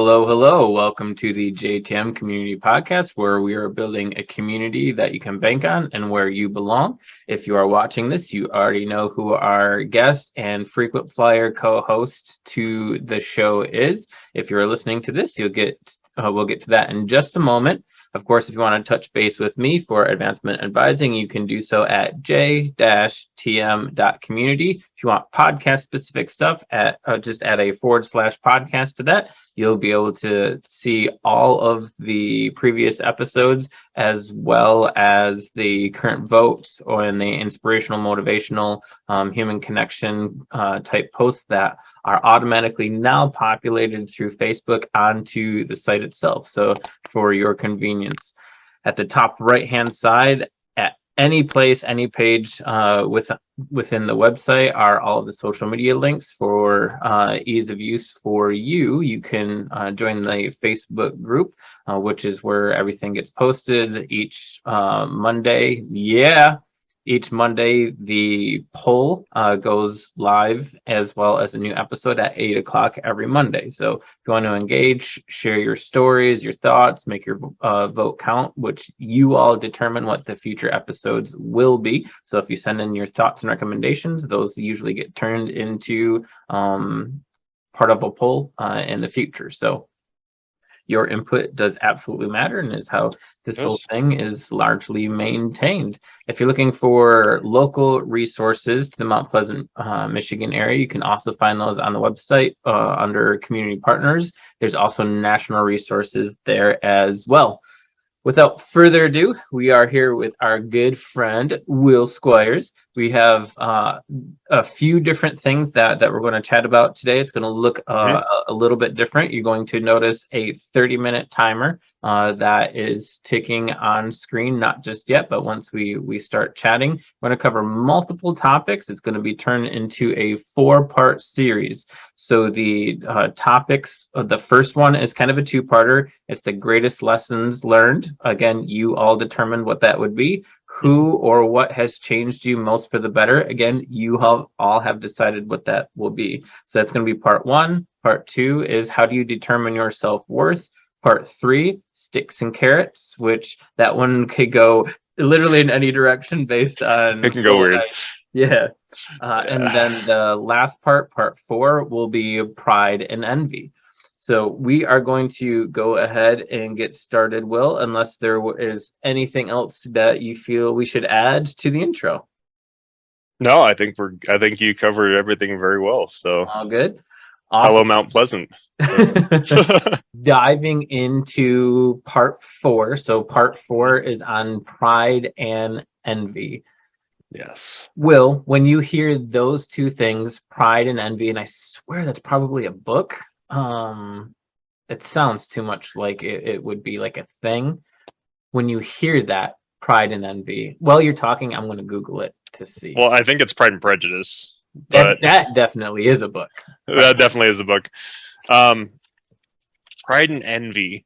Hello, hello. Welcome to the JTM Community Podcast, where we are building a community that you can bank on and where you belong. If you are watching this, you already know who our guest and frequent flyer co-host to the show is. If you're listening to this, we'll get to that in just a moment. Of course, if you want to touch base with me for advancement advising, you can do so at j-tm.community. If you want podcast specific stuff, just add a /podcast to that. You'll be able to see all of the previous episodes as well as the current votes and the inspirational, motivational, human connection type posts that are automatically now populated through Facebook onto the site itself. So for your convenience, at the top right-hand side, at any place, any page within the website are all of the social media links for ease of use for you. You can join the Facebook group, which is where everything gets posted each Monday. Each Monday, the poll goes live as well as a new episode at 8 o'clock every Monday. So if you want to engage, share your stories, your thoughts, make your vote count, which you all determine what the future episodes will be. So if you send in your thoughts and recommendations, those usually get turned into part of a poll in the future. So your input does absolutely matter and is how this whole thing is largely maintained. If you're looking for local resources to the Mount Pleasant, Michigan area, you can also find those on the website under community partners. There's also national resources there as well. Without further ado, we are here with our good friend, Will Squires. We have a few different things that we're going to chat about today. It's going to look a little bit different. You're going to notice a 30-minute timer that is ticking on screen, not just yet, but once we start chatting. We're going to cover multiple topics. It's going to be turned into a 4-part series. So the topics, the first one is kind of a 2-parter. It's the greatest lessons learned. Again, you all determined what that would be. Who or what has changed you most for the better? Again, you all have decided what that will be. So that's going to be part 1. Part 2 is how do you determine your self-worth? Part 3, sticks and carrots, which that one could go literally in any direction based on... It can go weird. Yeah. And then the last part 4, will be pride and envy. So we are going to go ahead and get started, Will, unless there is anything else that you feel we should add to the intro. No, I think you covered everything very well. So all good. Awesome. Hello, Mount Pleasant. Diving into part 4. So part 4 is on pride and envy. Yes. Will, when you hear those two things, pride and envy, and I swear that's probably a book. It sounds too much like it would be like a thing. When you hear that, pride and envy, while you're talking, I'm going to Google it to see. Well, I think it's Pride and Prejudice. But that definitely is a book. That definitely is a book. Pride and envy.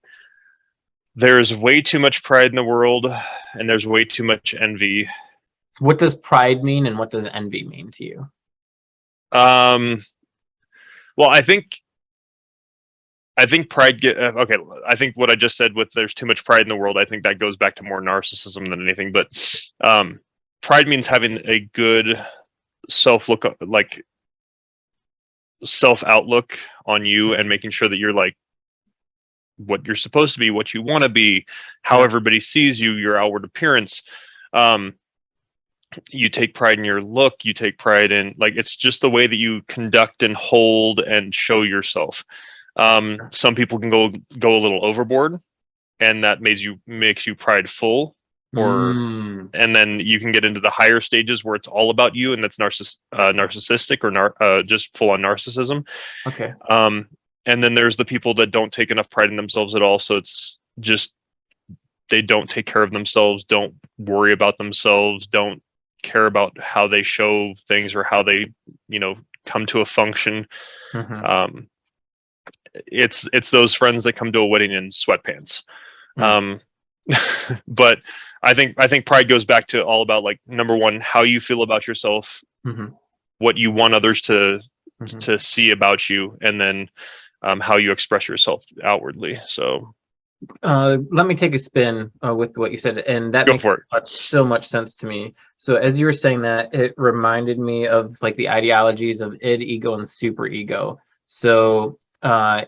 There's way too much pride in the world, and there's way too much envy. What does pride mean, and what does envy mean to you? Well, I think pride okay. I think what I just said with there's too much pride in the world, I think that goes back to more narcissism than anything. But pride means having a good self outlook on you and making sure that you're like what you're supposed to be, what you want to be, how everybody sees you, your outward appearance. You take pride in your look, you take pride in it's just the way that you conduct and hold and show yourself. Some people can go a little overboard, and that makes you prideful, and then you can get into the higher stages where it's all about you, and that's narcissistic or just full on narcissism. Okay. And then there's the people that don't take enough pride in themselves at all, so it's just they don't take care of themselves, don't worry about themselves, don't care about how they show things or how they come to a function. It's those friends that come to a wedding in sweatpants. But I think pride goes back to all about number one, how you feel about yourself, what you want others to see about you, and then how you express yourself outwardly. So Let me take a spin with what you said, and that go makes for it. so much sense to me. So as you were saying that, it reminded me of like the ideologies of id, ego, and super ego. So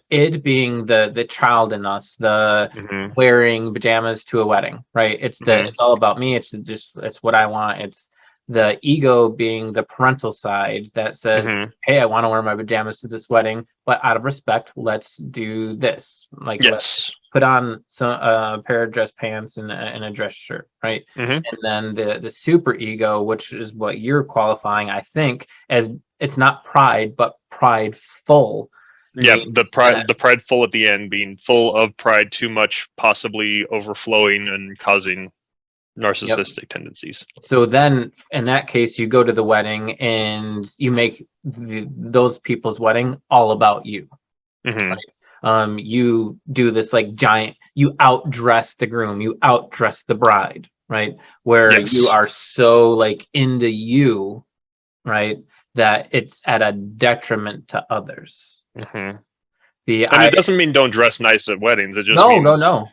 id being the child in us, the Hmm. wearing pajamas to a wedding, right? Hmm. It's all about me. It's what I want. It's the ego being the parental side that says, Hmm. hey, I want to wear my pajamas to this wedding, but out of respect, let's do this. Like, Yes. put on some pair of dress pants and a dress shirt, right? Hmm. And then the super ego, which is what you're qualifying, I think, as it's not pride, but prideful Yeah, means that, the prideful at the end, being full of pride, too much, possibly overflowing and causing yep. narcissistic tendencies. So then, in that case, you go to the wedding and you make those people's wedding all about you. Hmm. You do this like giant, you outdress the groom, you outdress the bride, right? Where you Yes. are so like into you, right? That it's at a detriment to others. Hmm. The And I it doesn't mean don't dress nice at weddings. It just No, no, means no.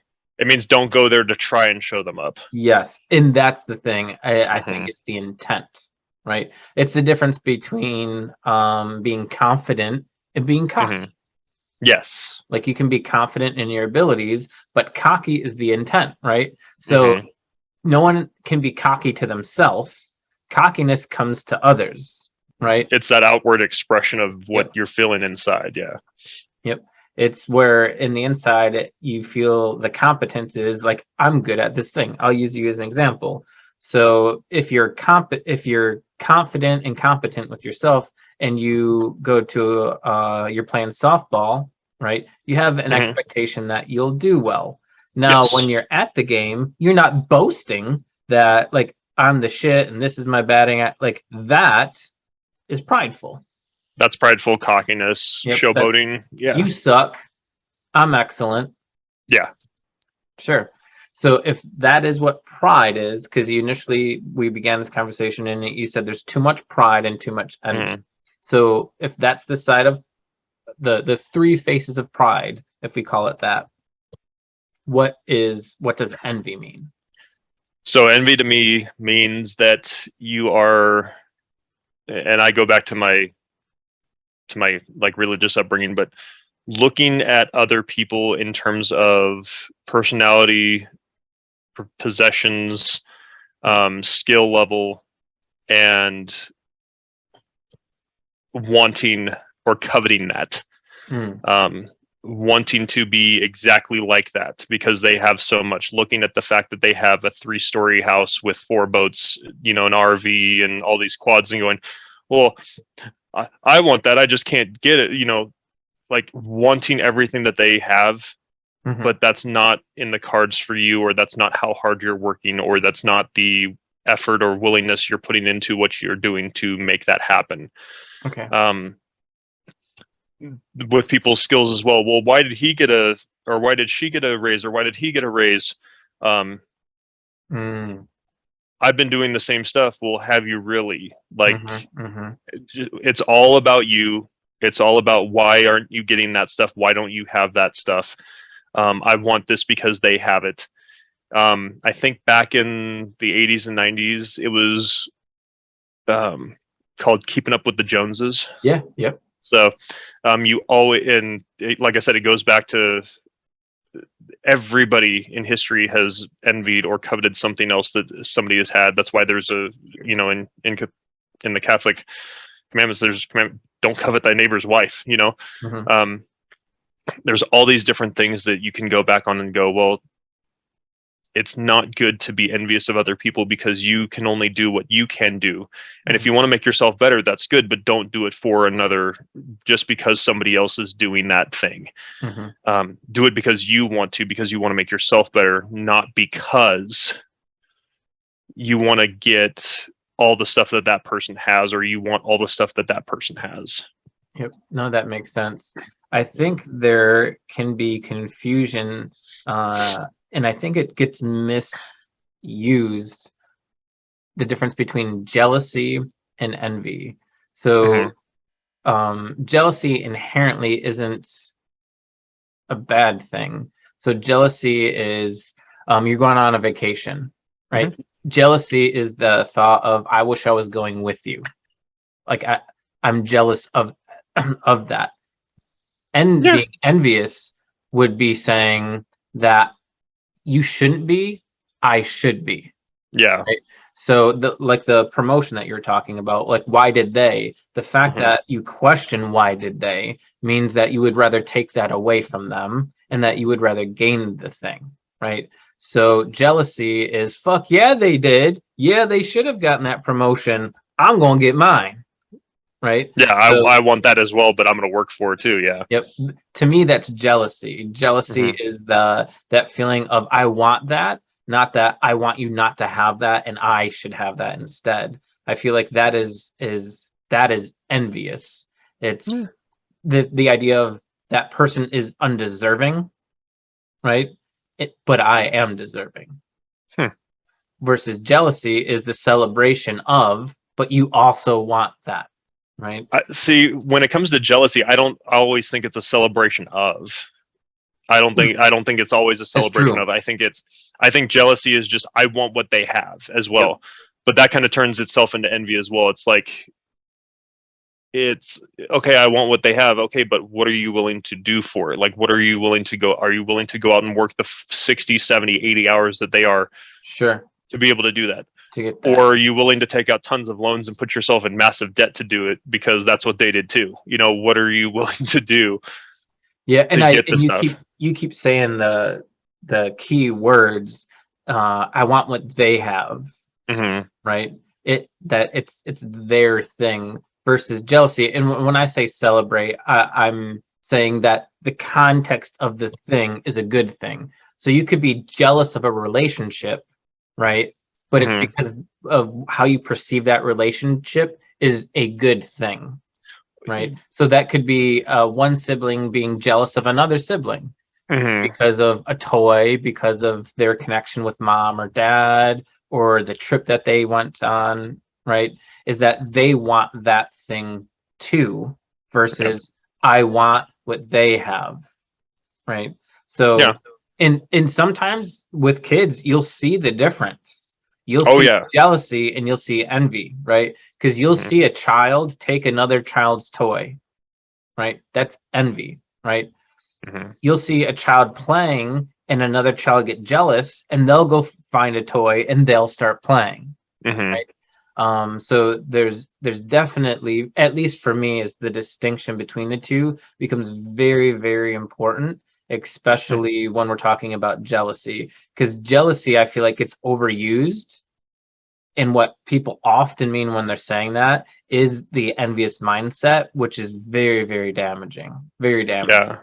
don't go there to try and show them up. Yes, and that's the thing. I think Hmm. it's the intent, right? It's the difference between being confident and being Hmm. cocky. Yes. Like you can be confident in your abilities, but cocky is the intent, right? So Hmm. no one can be cocky to themselves. Cockiness comes to others, right? It's that outward expression of what Yep. you're feeling inside. Yeah. Yep. It's where in the inside you feel the competence is like, I'm good at this thing. I'll use you as an example. So if you're confident and competent with yourself and you go to you're playing softball, right? You have an Hmm. expectation that you'll do well. Now, when Yes. you're at the game, you're not boasting that like I'm the shit and this is my batting at like that is prideful. That's prideful cockiness, Yep, that's showboating. Yeah. you suck. I'm excellent. Yeah. Sure. So if that is what pride is, because you initially we began this conversation and you said there's too much pride and too much envy. Hmm. So if that's the side of the three faces of pride, if we call it that, what does envy mean? So envy to me means that you are, and I go back to my like religious upbringing, but looking at other people in terms of personality, possessions, Hmm. skill level, and wanting or coveting that, Mm, um, wanting to be exactly like that because they have so much. Looking at the fact that they have a 3-story house with 4 boats, an RV and all these quads, and going, well, I want that. I just can't get it. Like wanting everything that they have, hmm. but that's not in the cards for you, or that's not how hard you're working, or that's not the effort or willingness you're putting into what you're doing to make that happen. Okay. Um, with people's skills as well. Well, why did he get or why did she get a raise, or why did he get a raise? Um, Mm, I've been doing the same stuff. Well, have you really? Like, hmm, hmm. it's all about you. It's all about why aren't you getting that stuff? Why don't you have that stuff? I want this because they have it. I think back in the 80s and 90s, it was um, called Keeping Up with the Joneses. Yeah. Yep. So you always, and like I said, it goes back to everybody in history has envied or coveted something else that somebody has had. That's why there's in the Catholic commandments, there's don't covet thy neighbor's wife. Hmm. Um, there's all these different things that you can go back on and go, well, it's not good to be envious of other people because you can only do what you can do. And if Hmm. you want to make yourself better, that's good, but don't do it for another just because somebody else is doing that thing. Hmm. Do it because you want to make yourself better, not because you want to get all the stuff that that person has, or you want all the stuff that that person has. Yep. No, that makes sense. I think there can be confusion, and I think it gets misused, the difference between jealousy and envy. Hmm. So, jealousy inherently isn't. a bad thing. So jealousy is you're going on a vacation, right? Jealousy is the thought of I wish I was going with you. Like I'm jealous of of that. And Yeah. being envious would be saying that you shouldn't be, I should be. Yeah. Right? So the promotion that you're talking about, like why did they? The fact Hmm. that you question why did they means that you would rather take that away from them and that you would rather gain the thing, right? So jealousy is fuck yeah they did. Yeah, they should have gotten that promotion. I'm gonna get mine, right? Yeah, So I want that as well, but I'm gonna work for it too. Yeah. yep. To me, that's jealousy. Jealousy Hmm. is that feeling of I want that, not that I want you not to have that and I should have that instead. I feel like that is envious. Yeah. It's the idea of that person is undeserving, right? But I am deserving. Hmm. Versus jealousy is the celebration of, but you also want that, right? See, when it comes to jealousy, I don't always think it's a celebration of. I don't think it's always a That's celebration true. of. I think jealousy is just I want what they have as Yep. well. But that kind of turns itself into envy as well. It's like it's okay, I want what they have. Okay, but what are you willing to do for it? Like what are you willing to go are you willing to go out and work the 60, 70, 80 hours that they are Sure. to be able to do that? To get that. Or are you willing to take out tons of loans and put yourself in massive debt to do it because that's what they did too? What are you willing to do Yeah, to get the and stuff? you keep saying the key words. I want what they have, Hmm. right? It's their thing versus jealousy. And when I say celebrate, I'm saying that the context of the thing is a good thing. So you could be jealous of a relationship, right? But it's Hmm. because of how you perceive that relationship is a good thing, right? So that could be one sibling being jealous of another sibling Hmm. because of a toy, because of their connection with mom or dad, or the trip that they went on, right? Is that they want that thing too, Yeah. versus I want what they have, right? Yeah. So, and sometimes with kids, you'll see the difference. You'll Oh see yeah. jealousy and you'll see envy, right? Because you'll Hmm. see a child take another child's toy, right? That's envy, right? Hmm. You'll see a child playing and another child get jealous and they'll go find a toy and they'll start playing, Hmm. right? So there's definitely, at least for me, is the distinction between the two becomes very, very important, especially when we're talking about jealousy. Because jealousy, I feel like it's overused. And what people often mean when they're saying that is the envious mindset, which is very, very damaging. Very damaging. Yeah.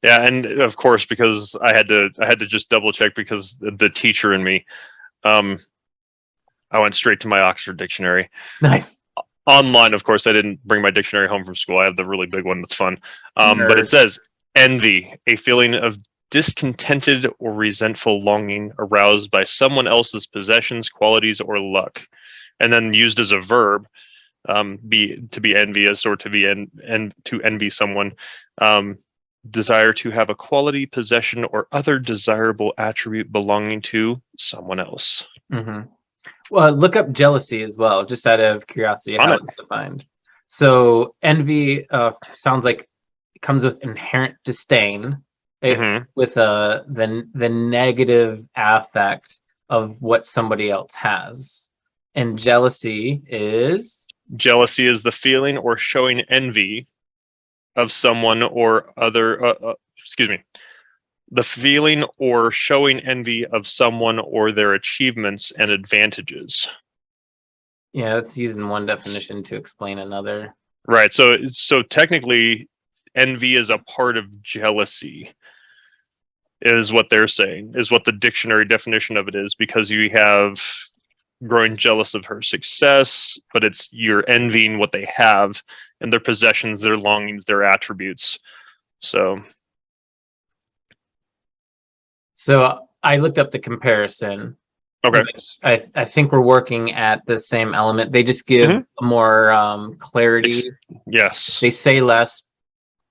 Yeah, and of course, because I had to just double check because the teacher in me, um, I went straight to my Oxford dictionary. Nice. Online, of course, I didn't bring my dictionary home from school. I have the really big one that's fun. But it Nerd. says envy, a feeling of discontented or resentful longing aroused by someone else's possessions, qualities, or luck, and then used as a verb, be to be envious or to be and to envy someone. Um, Desire to have a quality, possession, or other desirable attribute belonging to someone else. Hmm. Well, look up jealousy as well, just out of curiosity On how it. it's defined. So envy sounds like it comes with inherent disdain, Hmm. with the negative affect of what somebody else has, and jealousy is Jealousy is the feeling or showing envy of someone or other. Excuse me. The feeling or showing envy of someone or their achievements and advantages. yeah, that's using one definition to explain another. Right. So technically, envy is a part of jealousy, is what they're saying, is what the dictionary definition of it is, because you have growing jealous of her success, but it's you're envying what they have and their possessions, their longings, their attributes. So, So I looked up the comparison, okay. which I think we're working at the same element. They just give Hmm. more clarity. Yes. They say less,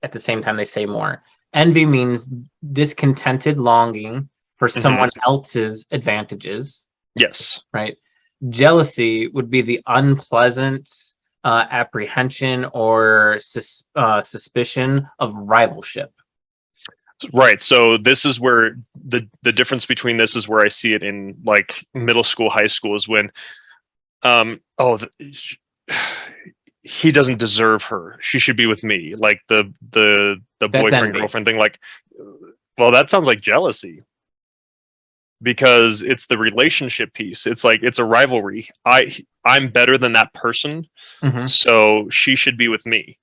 at the same time they say more. Envy means discontented longing for someone else's advantages, Yes. right? Jealousy would be the unpleasant apprehension or suspicion of rivalship. Right. So this is where the difference between this is where I see it in like middle school, high school is when oh he doesn't deserve her. She should be with me. Like the That's boyfriend envy. girlfriend thing like well that sounds like jealousy because it's the relationship piece. It's like it's a rivalry. I'm better than that person, Hmm. so she should be with me.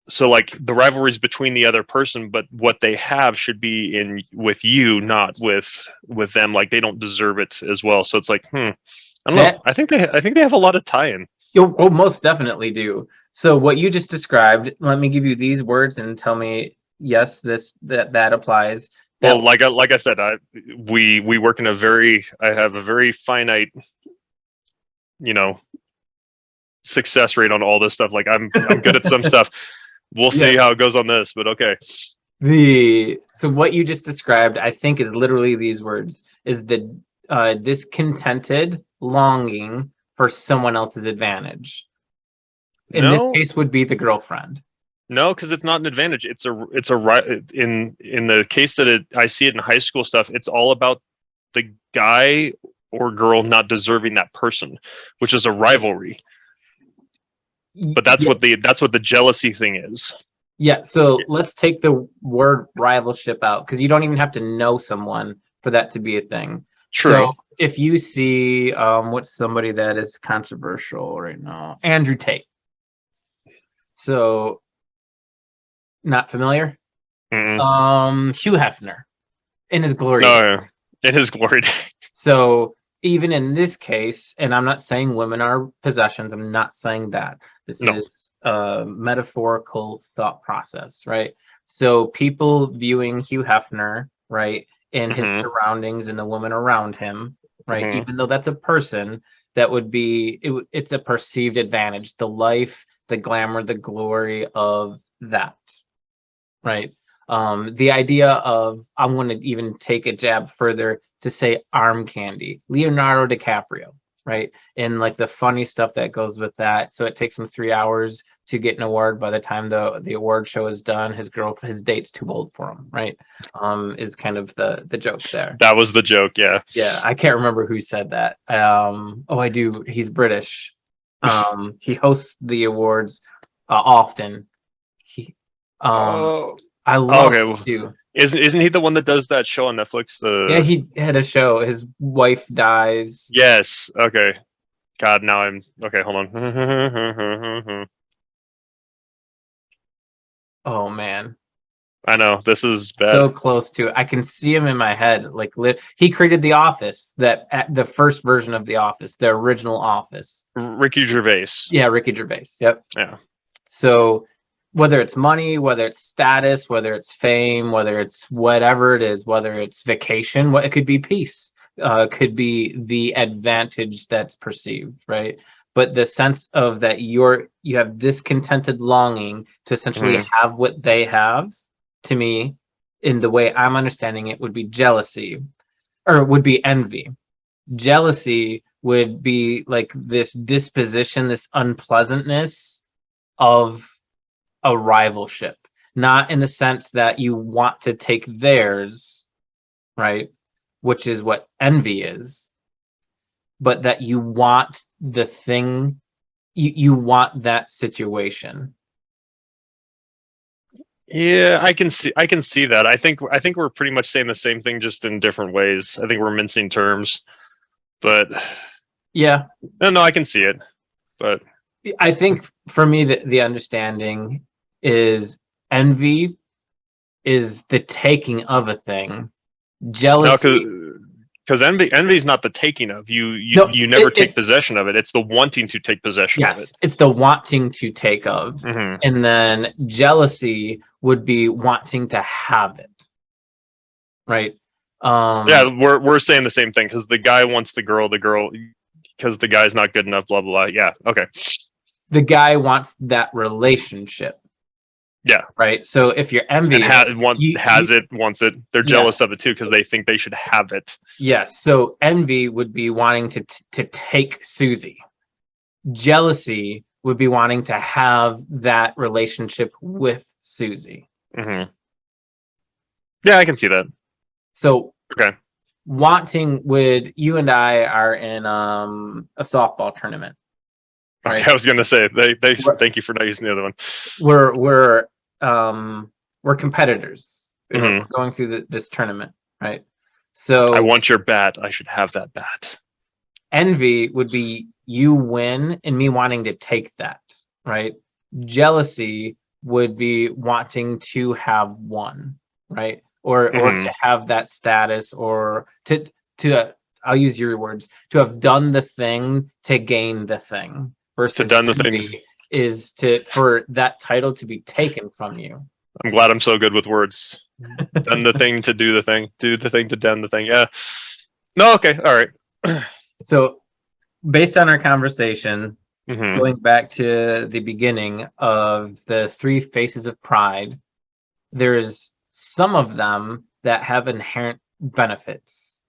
So like the rivalry is between the other person, but what they have should be in with you, not with them. Like they don't deserve it as well. So it's like, I don't know. That I think they have a lot of tie-in. you'll most definitely do. So what you just described, let me give you these words and tell me yes, that applies. That Well, like I said, we work in I have a very finite, you know, success rate on all this stuff. Like I'm good at some stuff. We'll see yeah. how it goes on this, but okay. So what you just described, I think, is literally these words: is the discontented longing for someone else's advantage. In this No, case, would be the girlfriend. no, because it's not an advantage. It's a right in the case that I see it in high school stuff. It's all about the guy or girl not deserving that person, which is a rivalry. But Yeah, that's what the jealousy thing is. yeah. So let's take the word rivalship out because you don't even have to know someone for that to be a thing. So True. if you see what's somebody that is controversial right now, Andrew Tate. So not familiar. Mm-mm. Hugh Hefner in his glory No, days. yeah. In his glory. So even in this case, and I'm not saying women are possessions, I'm not saying that. This No. is a metaphorical thought process, right? So people viewing Hugh Hefner, right, in his Hmm. surroundings and the women around him, right, Hmm. even though that's a person, that would be it's a perceived advantage, the life, the glamour, the glory of that, right? The idea of I'm going to even take a jab further to say arm candy, Leonardo DiCaprio, right? And like the funny stuff that goes with that. So it takes him 3 hours to get an award. By the time the award show is done, his date's too old for him, right? Is kind of the joke there. That was the joke. Yeah. Yeah, I can't remember who said that. Oh, I do. He's British. He hosts the awards often. He, um, Oh. I Oh, love okay. him Well, too. isn't he the one that does that show on Netflix? Yeah, The he had a show. His wife dies. yes. Okay. God, now I'm okay. Hold on. Oh man, I know this is so bad. close to it. I can see him in my head. He created The Office, the first version of The Office, the original Office. Ricky Gervais. Yeah, Ricky Gervais. Yep. Yeah. So whether it's money, whether it's status, whether it's fame, whether it's whatever it is, whether it's vacation, what it could be peace, could be the advantage that's perceived, right? But the sense of that you have discontented longing to essentially Hmm. have what they have, to me, in the way I'm understanding it, would be jealousy or would be envy. Jealousy would be like this disposition, this unpleasantness of a rivalship, not in the sense that you want to take theirs, right? Which is what envy is, but that you want the thing, you want that situation. Yeah, I can see that. I think we're pretty much saying the same thing just in different ways. I think we're mincing terms, but Yeah, no, I can see it. But I think for me, the understanding is envy is the taking of a thing. no, Jealousy, because envy is not the taking of no, you never take possession of it. It's the wanting to take possession of it. yes, it's the wanting to take of. Hmm. And then jealousy would be wanting to have it, right? Yeah, Um, we're saying the same thing because the guy wants the girl because the guy's not good enough. Blah blah blah. Yeah, okay. the guy wants that relationship, Yeah. right? So if you're envious, Has it, wants it. They're yeah, jealous of it too because they think they should have it. yes. So envy would be wanting to take Susie. Jealousy would be wanting to have that relationship with Susie. Hmm. Yeah, I can see that. So Okay. wanting would you and I are in a softball tournament, right? Okay, I was gonna say they should We're thank you for not using the other one. we're we're, um, we're competitors. We're Hmm. going through this tournament, right? I So want your bat. I should have that bat. envy would be you win and me wanting to take that, right? Jealousy would be wanting to have won, right? Or Hmm. to have that status, or to I'll use your words, to have done the thing to gain the thing, To versus done the thing. envy is to for that title to be taken from you. I'm glad I'm so good with words. Done the thing to do the thing. Do the thing to done the thing. Yeah. No. Okay. All right. So based on our conversation, Hmm. going back to the beginning of the three faces of pride, there's some of them that have inherent benefits.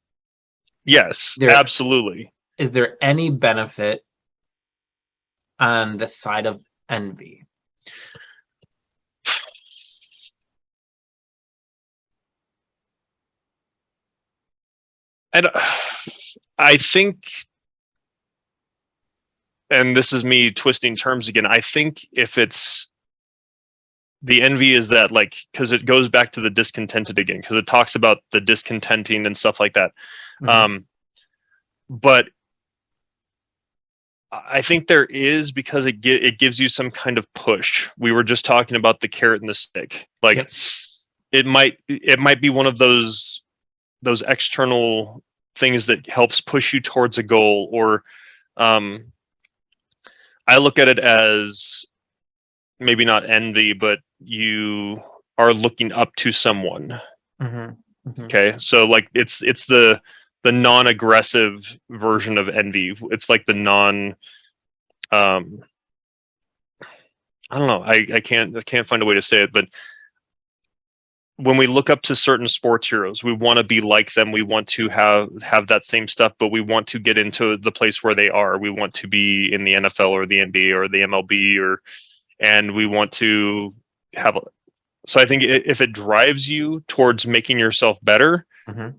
Yes. There Absolutely. is there any benefit on the side of envy? And I think, and this is me twisting terms again. I think if it's the envy is that like because it goes back to the discontented again because it talks about the discontenting and stuff like that. Mhm. Um, but I think there is because it gives you some kind of push. We were just talking about the carrot and the stick. Like Yep. it might be one of those external things that helps push you towards a goal. Or um, I look at it as maybe not envy, but you are looking up to someone. Mhm. Mhm. Okay, so like it's the non-aggressive version of envy. It's like the non um I don't know. I can't find a way to say it, but when we look up to certain sports heroes, we want to be like them. We want to have that same stuff, but we want to get into the place where they are. We want to be in the NFL or the NBA or the MLB, or and we want to have. So I think if it drives you towards making yourself better, Mhm.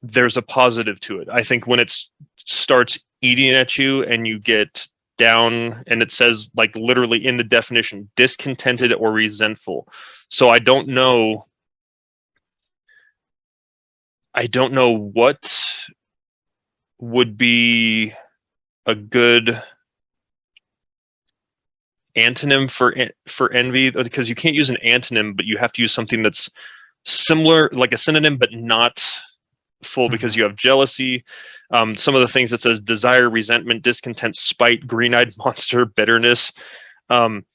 there's a positive to it. I think when it starts eating at you and you get down, and it says like literally in the definition, discontented or resentful. So I don't know what would be a good antonym for envy, because you can't use an antonym, but you have to use something that's similar, like a synonym, but not full, because Mhm. you have jealousy. Some of the things that says desire, resentment, discontent, spite, green-eyed monster, bitterness, um,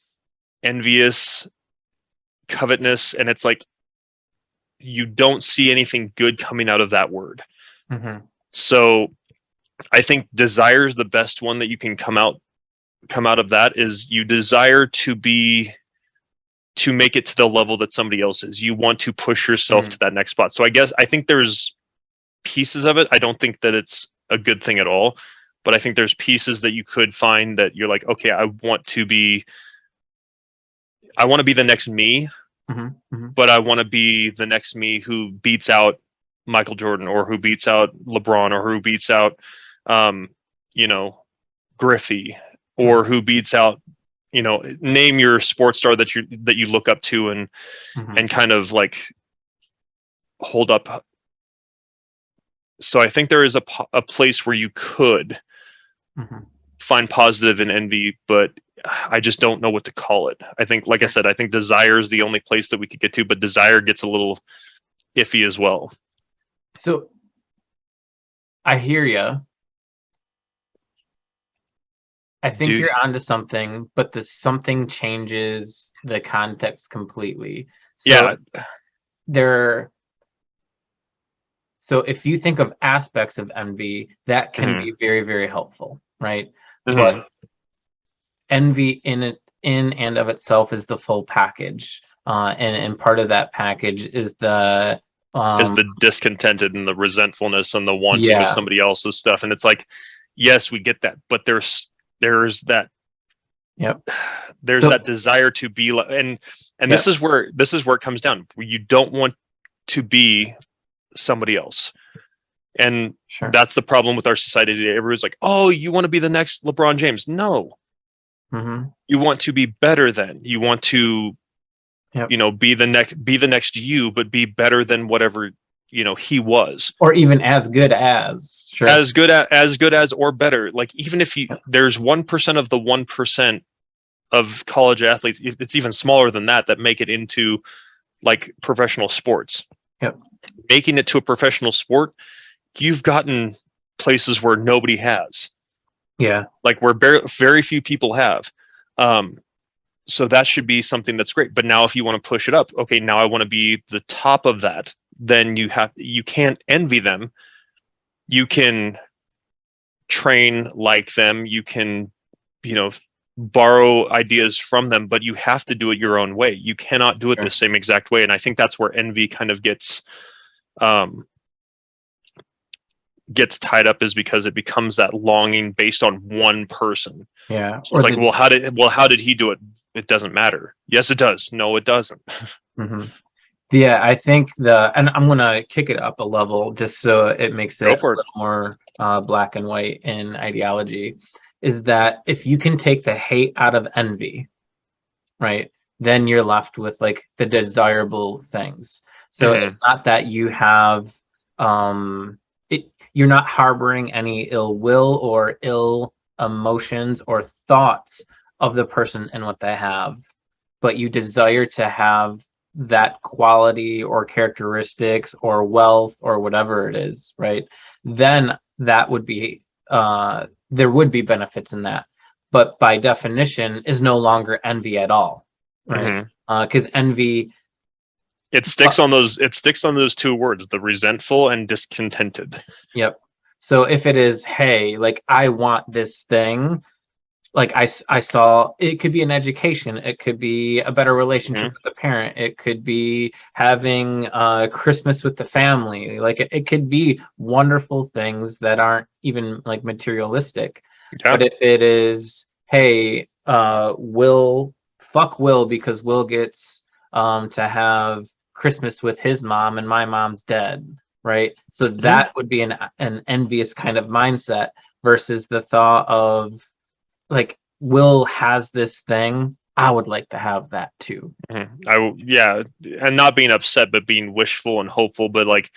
envious, covetousness, and it's like you don't see anything good coming out of that word. Mhm. So I think desire is the best one that you can come out of that. Is you desire to make it to the level that somebody else is. You want to push yourself Mhm. to that next spot. So I think there's pieces of it. I don't think that it's a good thing at all, but I think there's pieces that you could find that you're like, okay, I want to be the next me, Mhm. Mhm. but I want to be the next me who beats out Michael Jordan, or who beats out LeBron, or who beats out, um, you know, Griffey, or Mhm. who beats out, name your sports star that you look up to, and Mhm. and kind of like hold up. So I think there is a place where you could Mhm. find positive in envy, but I just don't know what to call it. I think, like I Sure. said, I think desire is the only place that we could get to, but desire gets a little iffy as well. So I hear you. I think Do you're onto something, but the something changes the context completely. So Yeah. there so if you think of aspects of envy, that can Hmm. be very, very helpful, right? But Hmm. envy in in and of itself is the full package. And part of that package is the Is um the discontented and the resentfulness and the wanting of yeah, somebody else's stuff. And it's like, yes, we get that, but there's that yep. there's So that desire to be like, and yep, this is where it comes down. You don't want to be somebody else. And sure. that's the problem with our society today. Everyone's like, oh, you want to be the next LeBron James. No, Mm-hmm. you want to be better than. You want to, Yep. be the next you, but be better than whatever, he was. Or even as good as, sure. As good as or better. Like, even if Yep. there's 1% of the 1% of college athletes, it's even smaller than that make it into like professional sports. Yep. Making it to a professional sport, you've gotten places where nobody has, Yeah. like where very few people have. So that should be something that's great. But now if you want to push it up, okay, now I want to be the top of that, then you can't envy them. You can train like them. You can, borrow ideas from them, but you have to do it your own way. You cannot do it the Sure. same exact way. And I think that's where envy kind of um, gets tied up, is because it becomes that longing based on one person. Yeah. So Or it's like, the how did he do it? It doesn't matter. Yes, it does. No, it doesn't. mhm. Yeah, I think and I'm gonna kick it up a level just so it makes Go it a for it. little more black and white in ideology, is that if you can take the hate out of envy, right, then you're left with like the desirable things. So Hmm. it's not that you have you're not harboring any ill will or ill emotions or thoughts of the person and what they have, but you desire to have that quality or characteristics or wealth or whatever it is, right? Then that would be there would be benefits in that, but by definition is no longer envy at all, right? Hmm. Because envy, It sticks on those. It sticks on those two words: the resentful and discontented. yep. So if it is, hey, like I want this thing, like I saw it could be an education, it could be a better relationship Hmm. with the parent, it could be having Christmas with the family, like it could be wonderful things that aren't even like materialistic. Yeah. But if it is, hey, Will because Will gets to have Christmas with his mom and my mom's dead, right? So Hmm. that would be an envious kind of mindset versus the thought of like Will has this thing, I would like to have that too. Hmm. Yeah, and not being upset, but being wishful and hopeful. But like,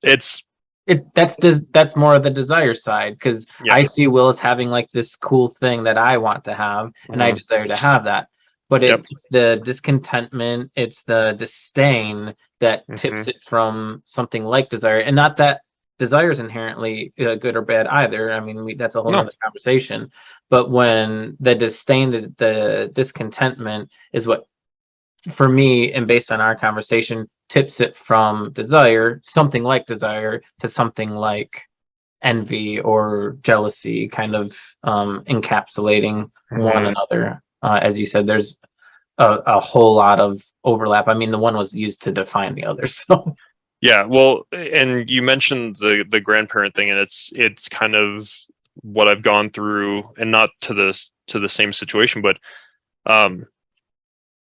it's That's more of the desire side because yeah. I see Will as having like this cool thing that I want to have and I Hmm. desire to have that. But Yep. it's the discontentment, it's the disdain that tips Hmm. it from something like desire, and not that desire is inherently good or bad either. I mean, that's a whole No. nother conversation. But when the disdain, the discontentment is what, for me, and based on our conversation, tips it from desire, something like desire, to something like envy or jealousy, kind of encapsulating one Hmm. another. As you said, there's a whole lot of overlap. I mean, the one was used to define the other. So, Yeah. Well, and you mentioned the grandparent thing, and it's kind of what I've gone through, and not to the same situation, but um,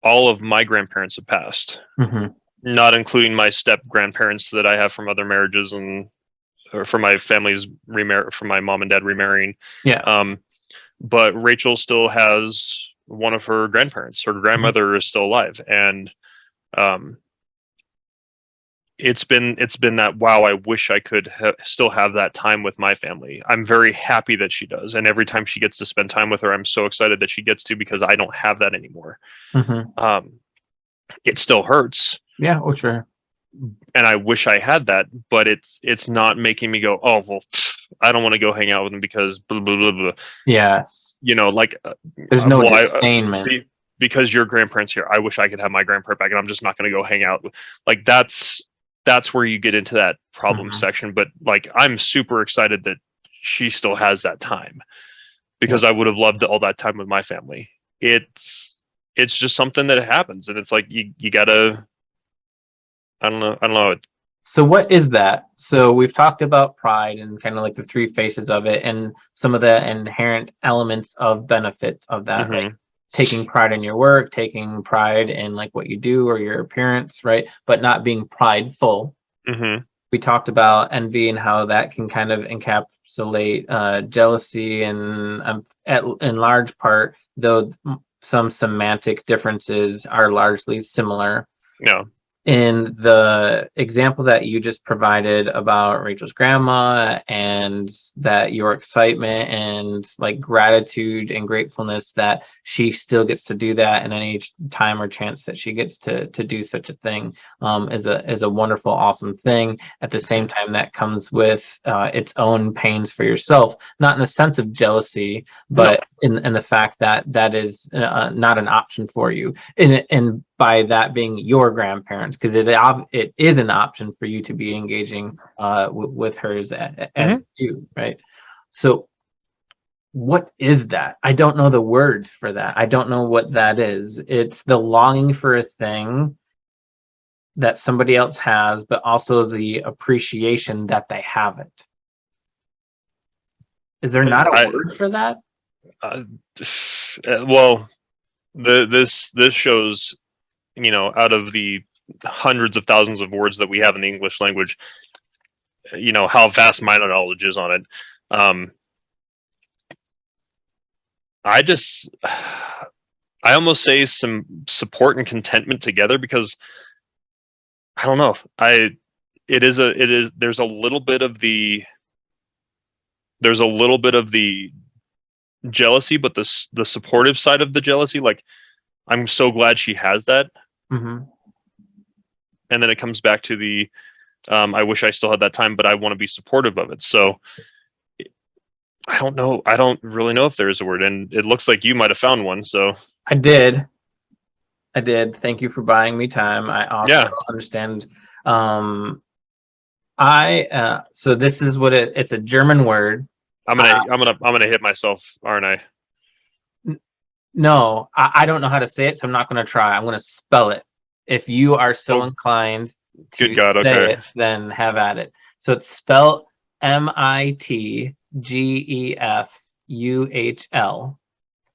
all of my grandparents have passed, mhm. not including my step grandparents that I have from other marriages, and or from my family's from my mom and dad remarrying. Yeah. Um, but Rachel still has one of her grandparents. Her Mhm. grandmother is still alive, and um, it's been that, wow, I wish I could still have that time with my family. I'm very happy that she does, and every time she gets to spend time with her, I'm so excited that she gets to, because I don't have that anymore. Mhm. Um, it still hurts, Yeah. Oh, sure. and I wish I had that, but it's not making me go, oh well, I don't want to go hang out with them because blah blah blah blah. Yes. Like, There's no well, disdainment. because your grandparents here, I wish I could have my grandparent back, and I'm just not going to go hang out. Like, that's where you get into that problem Mhm. section. But like, I'm super excited that she still has that time, because Yep. I would have loved all that time with my family. it's just something that happens, and it's like you gotta. I don't know. So what is that? So we've talked about pride and kind of like the three faces of it and some of the inherent elements of benefit of that, like Mm-hmm. taking pride in your work, taking pride in like what you do or your appearance, right? But not being prideful. Mm-hmm. We talked about envy and how that can kind of encapsulate jealousy and in large part, though some semantic differences are largely similar Yeah. in the example that you just provided about Rachel's grandma and that your excitement and like gratitude and gratefulness that she still gets to do that in any time or chance that she gets to do such a thing is a wonderful, awesome thing. At the same time, that comes with its own pains for yourself, not in the sense of jealousy, No. but in the fact that that is not an option for you. And by that being your grandparents, because it is an option for you to be engaging with hers as Mm-hmm. you, right? So what is that? I don't know the word for that. I don't know what that is. It's the longing for a thing that somebody else has, but also the appreciation that they have it. Is there not a I word for that? uh, well, this shows, out of the hundreds of thousands of words that we have in the English language, how vast my knowledge is on it. Um, I just, I almost say some support and contentment together, because I don't know. There's a little bit of the jealousy, but the supportive side of the jealousy, like, I'm so glad she has that. Mm-hmm. And then it comes back to the, I wish I still had that time, but I want to be supportive of it. So I don't know. I don't really know if there is a word, and it looks like you might have found one. So I did. I did. Thank you for buying me time. I also yeah, understand. Um, so this is what it's a German word. I'm gonna Uh, I'm gonna I'm gonna hit myself, aren't I? no, I don't know how to say it, so I'm not going to try. I'm going to spell it. If you are so Oh, inclined good to God. say Okay. it, then have at it. So it's spelled Mitgefuhl,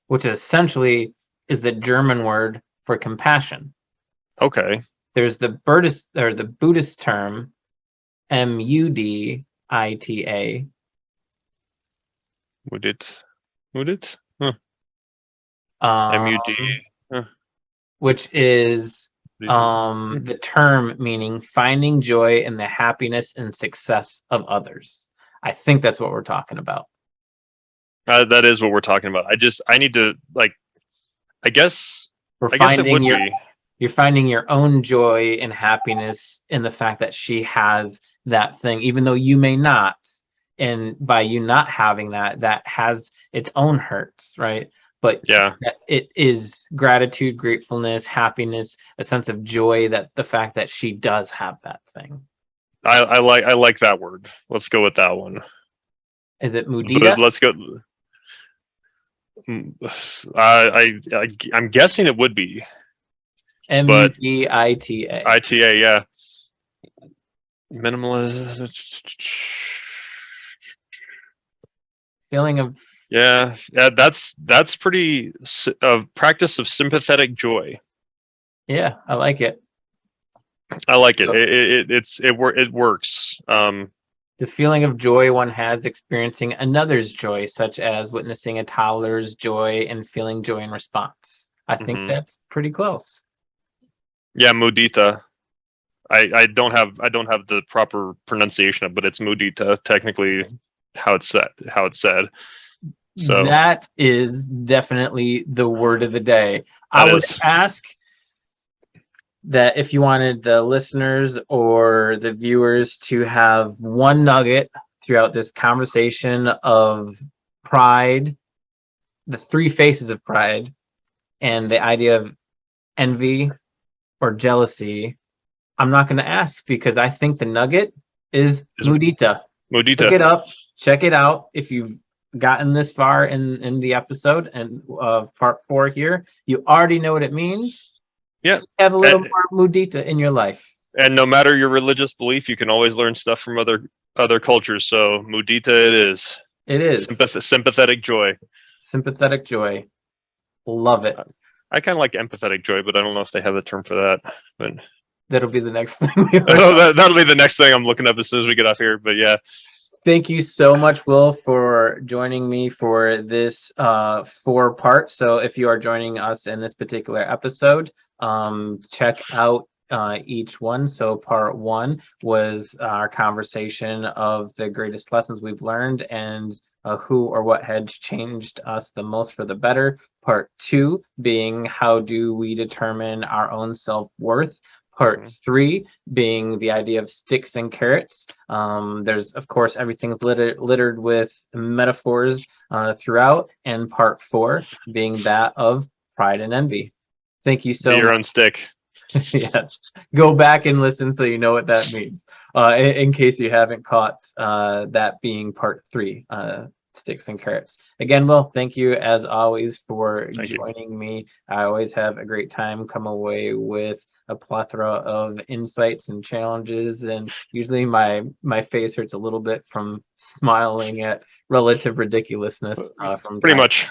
which essentially is the German word for compassion. Okay. There's the Buddhist term Mudita, Would it? Would it? Huh. MUD. um, Huh. which is Hmm. the term meaning finding joy in the happiness and success of others. I think that's what we're talking about. That is what we're talking about. I need to, like. I guess. We're I guess it finding would your be. You're finding your own joy and happiness in the fact that she has that thing, even though you may not. And by you not having that, that has its own hurts, right? But Yeah. it is gratitude, gratefulness, happiness, a sense of joy that the fact that she does have that thing. I like that word. Let's go with that one. Is it But mudita? let's go. I'm guessing it would be, but Mudita. ITA, yeah. Minimalist. Feeling of, Yeah, that's pretty practice of sympathetic joy. yeah, I like it. I like it. So, It works. the feeling of joy one has experiencing another's joy, such as witnessing a toddler's joy and feeling joy in response. I think Mhm. that's pretty close. Yeah, mudita. I don't have the proper pronunciation of, but it's mudita technically, how it's said. So That is definitely the word of the day. I that would is. ask that if you wanted the listeners or the viewers to have one nugget throughout this conversation of pride, the three faces of pride, and the idea of envy or jealousy, I'm not going to ask because I think the nugget is Is mudita. Look mudita. it up, check it out. If you've gotten this far in the episode and of part 4 here, you already know what it means. Yeah. Have a little And, more mudita in your life. and no matter your religious belief, you can always learn stuff from other cultures. So mudita it is. It is Sympathetic joy. sympathetic joy. Love it. I kind of like empathetic joy, but I don't know if they have a term for that. But That'll be the next thing. that'll be the next thing I'm looking up as soon as we get off here. But yeah, Thank you so much, Will, for joining me for this 4-part. So if you are joining us in this particular episode, check out each one. So part 1 was our conversation of the greatest lessons we've learned and who or what had changed us the most for the better. Part 2 being how do we determine our own self-worth. Part 3 being the idea of sticks and carrots. There's, of course, everything's littered with metaphors throughout. And part 4 being that of pride and envy. Thank you so be your much. own stick. Yes. Go back and listen so you know what that means. In case you haven't caught that being part 3. Sticks and carrots. Again, Will, thank you as always for joining me. I always have a great time, come away with a plethora of insights and challenges, and usually my face hurts a little bit from smiling at relative ridiculousness from Pretty much.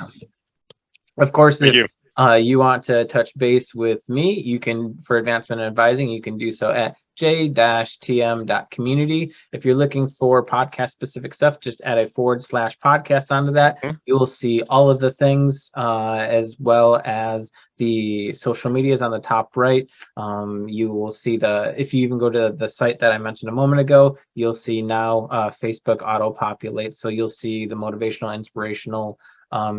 Of course, Thank if you. you want to touch base with me, you can, for advancement advising, you can do so at j-tm.community. If you're looking for podcast specific stuff, just add a /podcast onto that. You will see all of the things as well as the social medias on the top right. You will see if you even go to the site that I mentioned a moment ago, you'll see now Facebook auto populates. So you'll see the motivational, inspirational,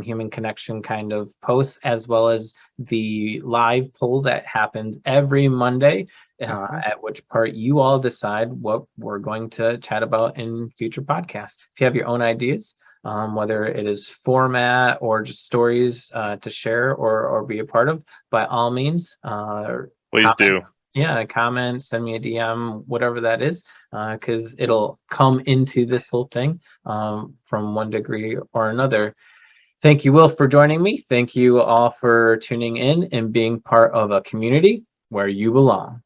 human connection kind of posts, as well as the live poll that happens every Monday, at which part you all decide what we're going to chat about in future podcasts. If you have your own ideas, whether it is format or just stories to share or be a part of, by all means, Please do. Yeah, comment, send me a DM, whatever that is, because it'll come into this whole thing from one degree or another. Thank you, Will, for joining me. Thank you all for tuning in and being part of a community where you belong.